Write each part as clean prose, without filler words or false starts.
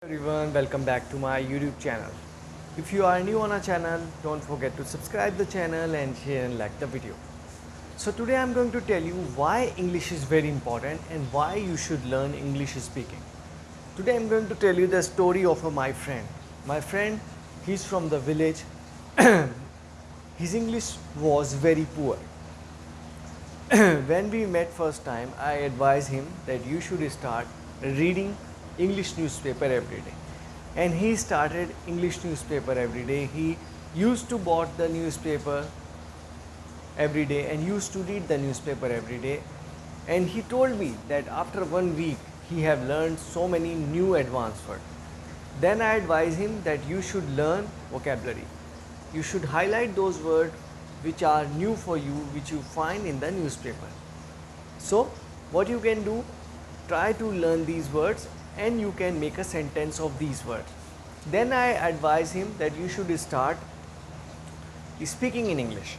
Everyone, welcome back to my YouTube channel. If you are new on our channel, don't forget to subscribe the channel and share and like the video. So today I'm going to tell you why English is very important and why you should learn English speaking. Today I'm going to tell you the story of my friend. My friend, he's from the village. His English was very poor. When we met first time, I advised him that you should start reading English newspaper every day. And he started English newspaper every day. He used to bought the newspaper every day and used to read the newspaper every day. And he told me that after 1 week he have learned so many new advanced words. Then I advised him that you should learn vocabulary. You should highlight those words which are new for you, which you find in the newspaper. So what you can do, try to learn these words and you can make a sentence of these words. Then I advise him that you should start speaking in English.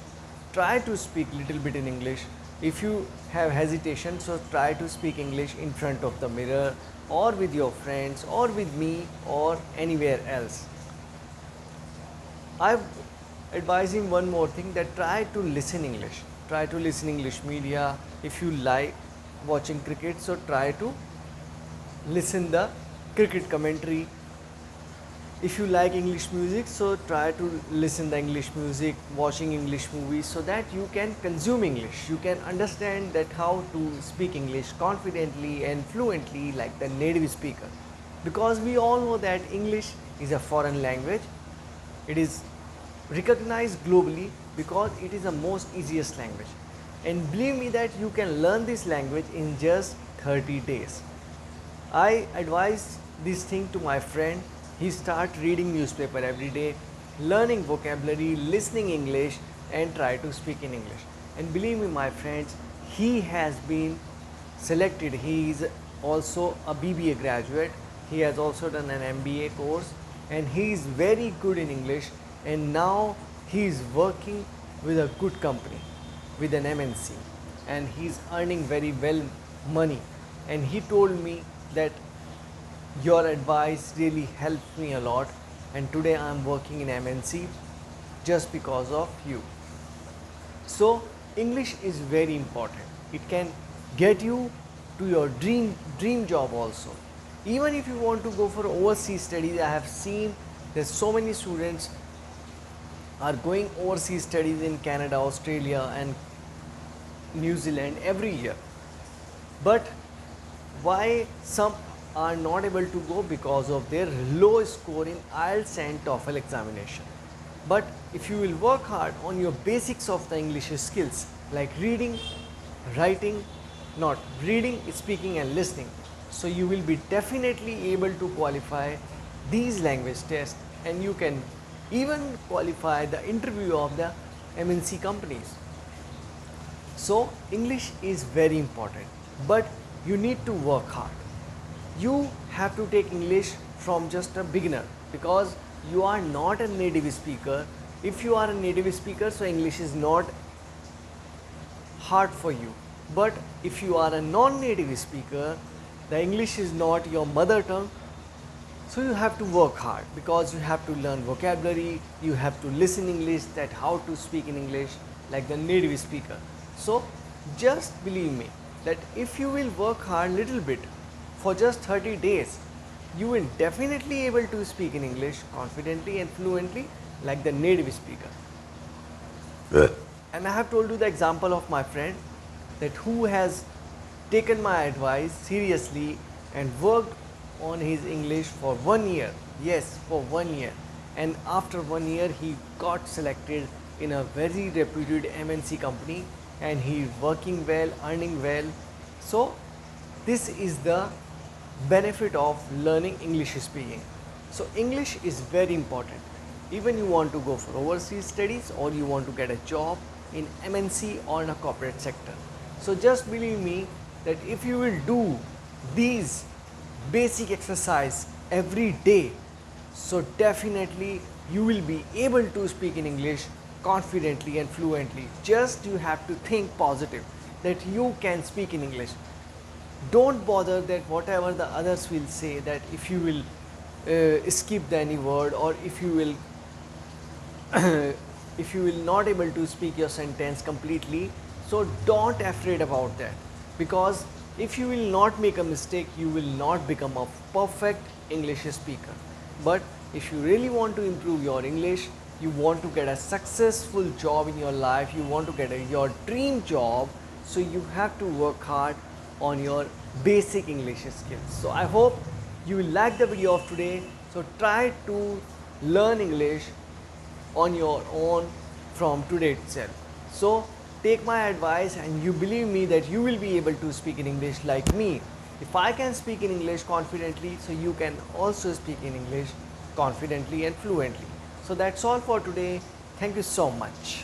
Try to speak little bit in English. If you have hesitation, so try to speak English in front of the mirror or with your friends or with me or anywhere else. I advise him one more thing, that try to listen English. Try to listen English media. If you like watching cricket, so try to listen the cricket commentary. If you like English music, so try to listen the English music, watching English movies, so that you can consume English. You can understand that how to speak English confidently and fluently like the native speaker. Because we all know that English is a foreign language. It is recognized globally because it is the most easiest language. And believe me that you can learn this language in just 30 days. I advise this thing to my friend. He start reading newspaper every day, learning vocabulary, listening English and try to speak in English. And believe me my friends, he has been selected. He is also a BBA graduate. He has also done an MBA course and he is very good in English, and now he is working with a good company, with an MNC, and he is earning very well money. And he told me that your advice really helped me a lot, and today I am working in MNC just because of you. So English is very important. It can get you to your dream job also. Even if you want to go for overseas studies, I have seen that so many students are going overseas studies in Canada, Australia and New Zealand every year. But why some are not able to go? Because of their low score in IELTS and TOEFL examination. But if you will work hard on your basics of the English skills like reading, writing, not reading, speaking and listening, so you will be definitely able to qualify these language tests, and you can even qualify the interview of the MNC companies. So English is very important, but you need to work hard. You have to take English from just a beginner, because you are not a native speaker. If you are a native speaker, so English is not hard for you. But if you are a non-native speaker, the English is not your mother tongue, so you have to work hard, because you have to learn vocabulary, you have to listen English, that how to speak in English like the native speaker. So just believe me that if you will work hard little bit for just 30 days, you will definitely able to speak in English confidently and fluently like the native speaker. And I have told you the example of my friend, that who has taken my advice seriously and worked on his English for 1 year. Yes, for 1 year. And after 1 year, he got selected in a very reputed MNC company, and he is working well, earning well. So this is the benefit of learning English speaking. So English is very important. Even you want to go for overseas studies or you want to get a job in MNC or in a corporate sector. So just believe me that if you will do these basic exercise every day, so definitely you will be able to speak in English confidently and fluently. Just you have to think positive that you can speak in English. Don't bother that whatever the others will say, that if you will skip any word, or if you will if you will not able to speak your sentence completely. So don't afraid about that, because if you will not make a mistake, you will not become a perfect English speaker. But if you really want to improve your English, you want to get a successful job in your life, you want to get your dream job, so you have to work hard on your basic English skills. So I hope you will like the video of today. So try to learn English on your own from today itself. So take my advice and you believe me that you will be able to speak in English like me. If I can speak in English confidently, so you can also speak in English confidently and fluently. So that's all for today. Thank you so much.